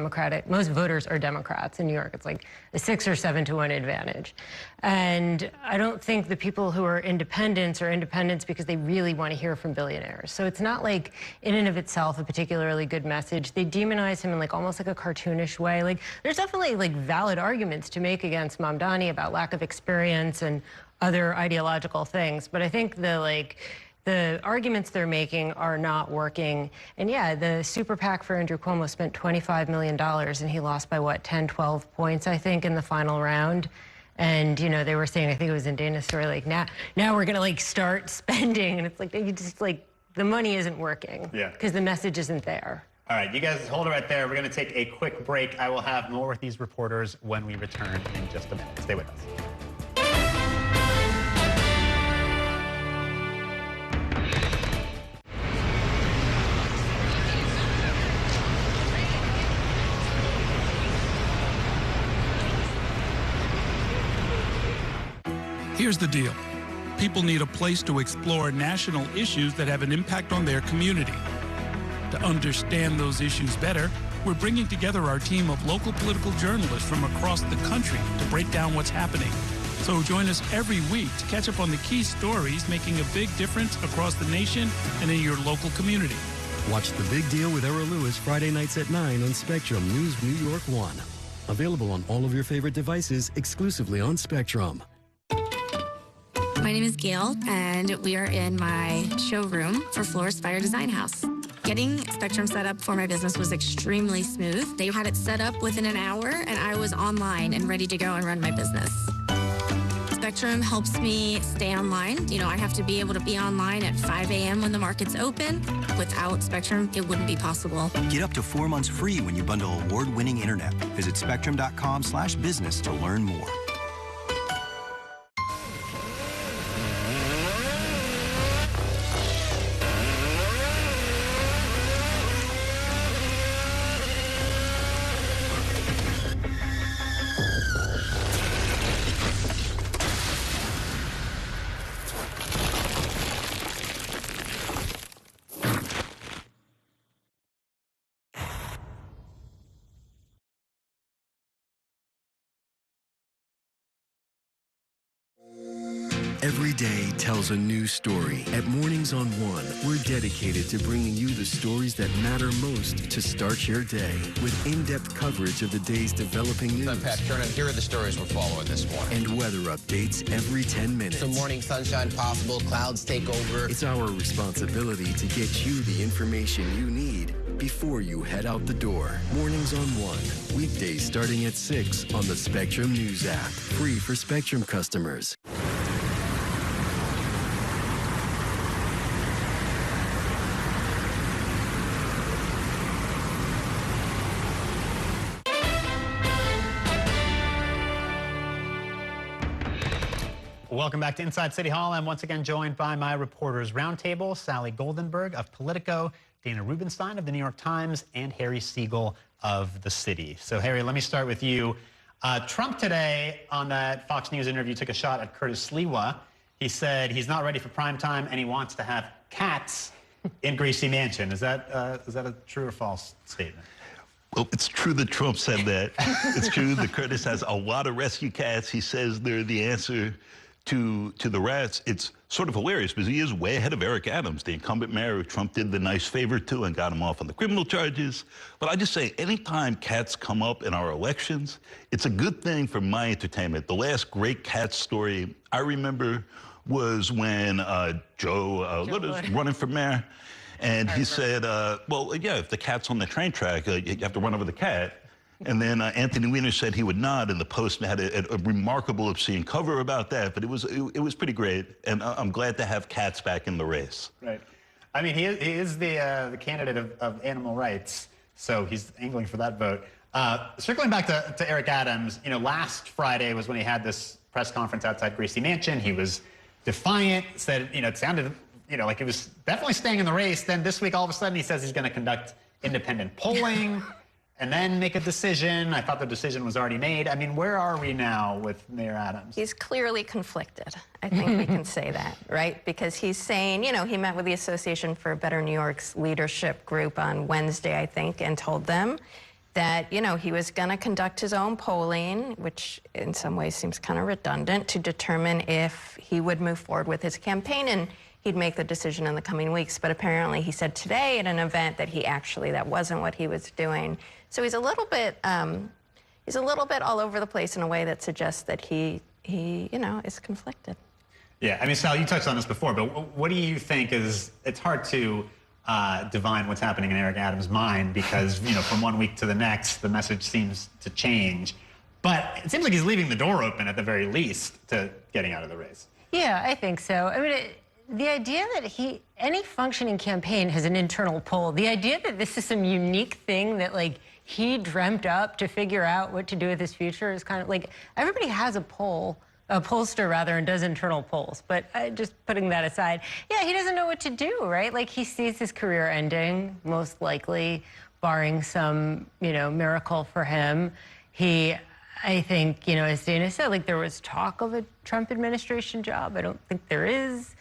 voters are Democrats in New York. It's like a 6 or 7 to 1 advantage. And I don't think the people who are independents are independents because they really want to hear from billionaires. So it's not like, in and of itself, a particularly good message. They demonize him in, like, almost like a cartoonish way. Like, there's definitely, like, valid arguments to make against Mamdani about lack of experience and other ideological things. But I think the arguments they're making are not working. And yeah, the super PAC for Andrew Cuomo spent $25 million and he lost by what, 10, 12 points, I think, in the final round. And, you know, they were saying, I think it was in Dana's story, like, now we're gonna, like, start spending. And it's like, you just, like, the money isn't working. Yeah. Because the message isn't there. All right, you guys hold it right there. We're gonna take a quick break. I will have more with these reporters when we return in just a minute. Stay with us. Here's the deal. People need a place to explore national issues that have an impact on their community. To understand those issues better, we're bringing together our team of local political journalists from across the country to break down what's happening. So join us every week to catch up on the key stories making a big difference across the nation and in your local community. Watch The Big Deal with Errol Lewis Friday nights at 9 on Spectrum News New York 1. Available on all of your favorite devices exclusively on Spectrum. My name is Gail, and we are in my showroom for Florist Fire Design House. Getting Spectrum set up for my business was extremely smooth. They had it set up within an hour, and I was online and ready to go and run my business. Spectrum helps me stay online. You know, I have to be able to be online at 5 a.m. when the market's open. Without Spectrum, it wouldn't be possible. Get up to 4 months free when you bundle award-winning internet. Visit spectrum.com/business to learn more. Every day tells a new story. At Mornings on One, we're dedicated to bringing you the stories that matter most to start your day with in-depth coverage of the day's developing news. I'm Pat Kernan. Here are the stories we're following this morning. And weather updates every 10 minutes. Some morning sunshine possible, clouds take over. It's our responsibility to get you the information you need before you head out the door. Mornings on One, weekdays starting at 6 on the Spectrum News app. Free for Spectrum customers. Welcome back to Inside City Hall. I'm once again joined by my reporters roundtable, Sally Goldenberg of Politico, Dana Rubenstein of the New York Times, and Harry Siegel of The City. So, Harry, let me start with you. Trump today on that Fox News interview took a shot at Curtis Sliwa. He said he's not ready for prime time and he wants to have cats in Gracie Mansion. Is that a true or false statement? Well, it's true that Trump said that. It's true that Curtis has a lot of rescue cats. He says they're the answer to the rats. It's sort of hilarious because he is way ahead of Eric Adams, the incumbent mayor who Trump did the nice favor to and got him off on the criminal charges. But I just say, anytime cats come up in our elections, it's a good thing for my entertainment. The last great cat story I remember was when Joe was running for mayor. And he said, well, yeah, if the cat's on the train track, you have to run over the cat. And then Anthony Weiner said he would not, and the Post had a remarkable obscene cover about that. But it was pretty great, and I'm glad to have cats back in the race. Right. I mean, he is the candidate of animal rights, so he's angling for that vote. Circling back to Eric Adams, you know, last Friday was when he had this press conference outside Gracie Mansion. He was defiant, said, you know, it sounded, you know, like he was definitely staying in the race. Then this week, all of a sudden, he says he's going to conduct independent polling. And then make a decision. I thought the decision was already made. I mean, where are we now with Mayor Adams? He's clearly conflicted. I think we can say that, right? Because he's saying, you know, he met with the Association for a Better New York's leadership group on Wednesday, I think, and told them that, you know, he was going to conduct his own polling, which in some ways seems kind of redundant, to determine if he would move forward with his campaign, and he'd make the decision in the coming weeks. But apparently he said today at an event that that wasn't what he was doing. So he's a little bit all over the place in a way that suggests that he you know, is conflicted. Yeah, I mean, Sal, you touched on this before, but what do you think is, it's hard to divine what's happening in Eric Adams' mind because, you know, from one week to the next, the message seems to change. But it seems like he's leaving the door open at the very least to getting out of the race. Yeah, I think so. I mean, the idea that any functioning campaign has an internal poll, the idea that this is some unique thing that, like, he dreamt up to figure out what to do with his future is kind of like, everybody has a pollster rather, and does internal polls. But just putting that aside, yeah, he doesn't know what to do, right? Like, he sees his career ending, most likely, barring some, you know, miracle for him. I think, you know, as Dana said, like, there was talk of a Trump administration job. I don't think there is.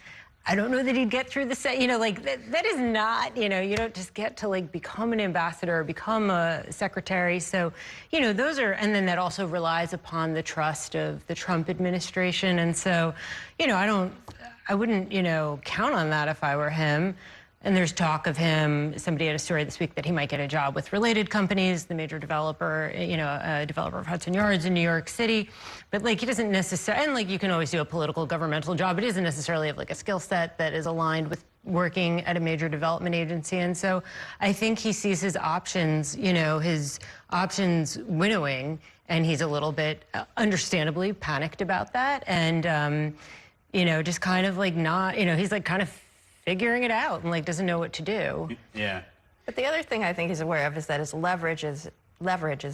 I don't know that he'd get through the set, you know, like that is not, you know, you don't just get to like become an ambassador or become a secretary. So, you know, and then that also relies upon the trust of the Trump administration. And so, you know, I wouldn't, you know, count on that if I were him. And there's talk of him, somebody had a story this week that he might get a job with Related Companies, the major developer, you know, a developer of Hudson Yards in New York City. But like, he doesn't necessarily, and like, you can always do a political governmental job, but he doesn't necessarily have like a skill set that is aligned with working at a major development agency. And so I think he sees his options, you know, his options winnowing, and he's a little bit understandably panicked about that. And, you know, just kind of like not, you know, he's like kind of figuring it out and like doesn't know what to do. Yeah. But the other thing I think he's aware of is that his leverage is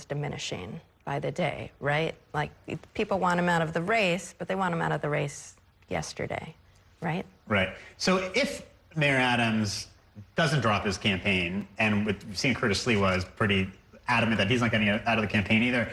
diminishing by the day, right? Like, people want him out of the race, but they want him out of the race yesterday, right? Right. So if Mayor Adams doesn't drop his campaign, and we've seen Curtis Sliwa is pretty adamant that he's not getting out of the campaign either,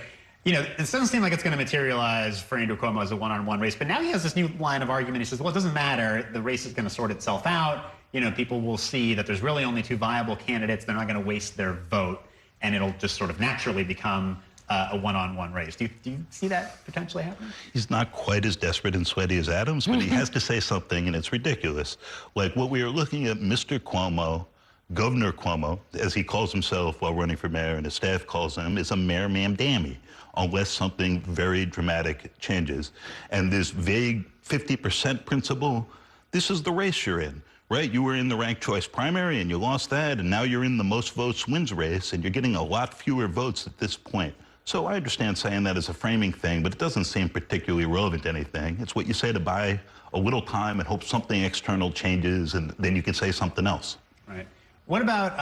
you know, it doesn't seem like it's going to materialize for Andrew Cuomo as a one-on-one race. But now he has this new line of argument. He says, well, it doesn't matter. The race is going to sort itself out. You know, people will see that there's really only two viable candidates. They're not going to waste their vote, and it'll just sort of naturally become a one-on-one race. Do you see that potentially happening? He's not quite as desperate and sweaty as Adams, but he has to say something, and it's ridiculous. Like, what we are looking at, Mr. Cuomo, Governor Cuomo, as he calls himself while running for mayor, and his staff calls him, is a mayor Mamdani, unless something very dramatic changes. And this vague 50% principle, this is the race you're in, right? You were in the ranked choice primary and you lost that, and now you're in the most votes wins race, and you're getting a lot fewer votes at this point. So I understand saying that as a framing thing, but it doesn't seem particularly relevant to anything. It's what you say to buy a little time and hope something external changes, and then you can say something else. Right. What about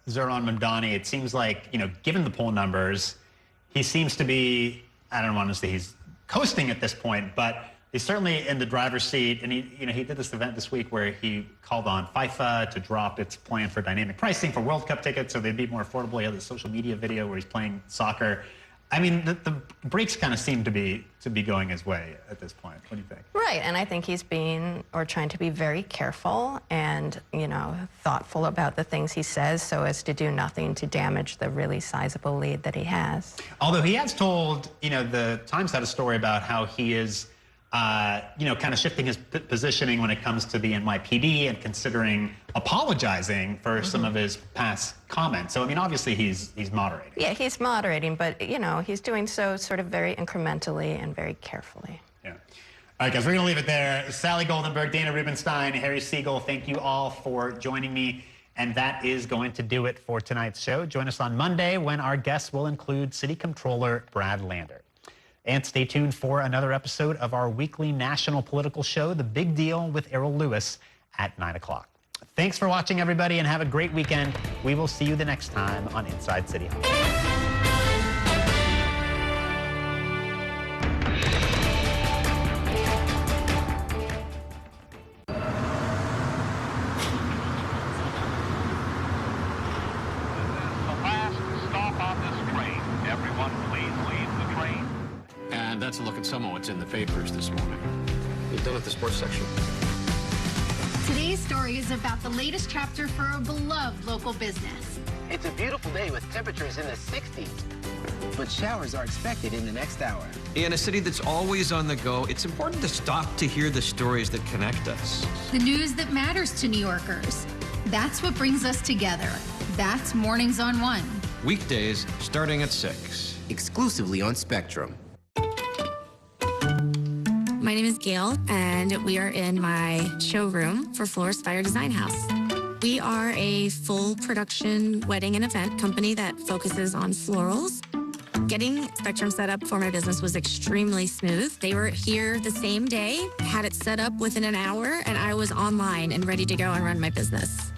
Zohran Mamdani? It seems like, you know, given the poll numbers, he seems to be, I don't want to say he's coasting at this point, but he's certainly in the driver's seat. And he, you know, he did this event this week where he called on FIFA to drop its plan for dynamic pricing for World Cup tickets so they'd be more affordable. He had this social media video where he's playing soccer. I mean, the breaks kind of seem to be going his way at this point. What do you think? Right, and I think he's being, or trying to be, very careful and, you know, thoughtful about the things he says so as to do nothing to damage the really sizable lead that he has. Although he has told, you know, the Times had a story about how he is, you know, kind of shifting his positioning when it comes to the NYPD and considering apologizing for some of his past comments. So, I mean, obviously he's moderating. Yeah, he's moderating, but, you know, he's doing so sort of very incrementally and very carefully. Yeah. All right, guys, we're going to leave it there. Sally Goldenberg, Dana Rubenstein, Harry Siegel, thank you all for joining me. And that is going to do it for tonight's show. Join us on Monday when our guests will include City Comptroller Brad Lander. And stay tuned for another episode of our weekly national political show, The Big Deal with Errol Lewis at 9 o'clock. Thanks for watching, everybody, and have a great weekend. We will see you the next time on Inside City Hall. That's a look at some of what's in the papers this morning. You're done with the sports section. Today's story is about the latest chapter for a beloved local business. It's a beautiful day with temperatures in the 60s, but showers are expected in the next hour. In a city that's always on the go, it's important to stop to hear the stories that connect us. The news that matters to New Yorkers. That's what brings us together. That's Mornings on One. Weekdays starting at 6. Exclusively on Spectrum. My name is Gail, and we are in my showroom for Floor Spire Design House. We are a full production wedding and event company that focuses on florals. Getting Spectrum set up for my business was extremely smooth. They were here the same day, had it set up within an hour, and I was online and ready to go and run my business.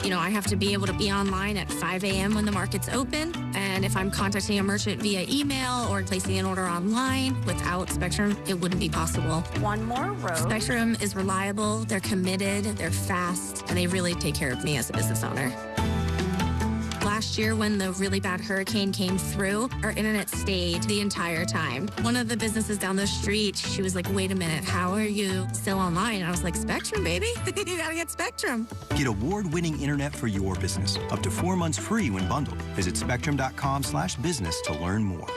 You know, I have to be able to be online at 5 a.m. when the market's open. And if I'm contacting a merchant via email or placing an order online, without Spectrum, it wouldn't be possible. One more road. Spectrum is reliable, they're committed, they're fast, and they really take care of me as a business owner. Last year, when the really bad hurricane came through, our internet stayed the entire time. One of the businesses down the street, she was like, wait a minute, how are you still online? And I was like, Spectrum, baby. You gotta get Spectrum. Get award-winning internet for your business. Up to 4 months free when bundled. Visit spectrum.com/business to learn more.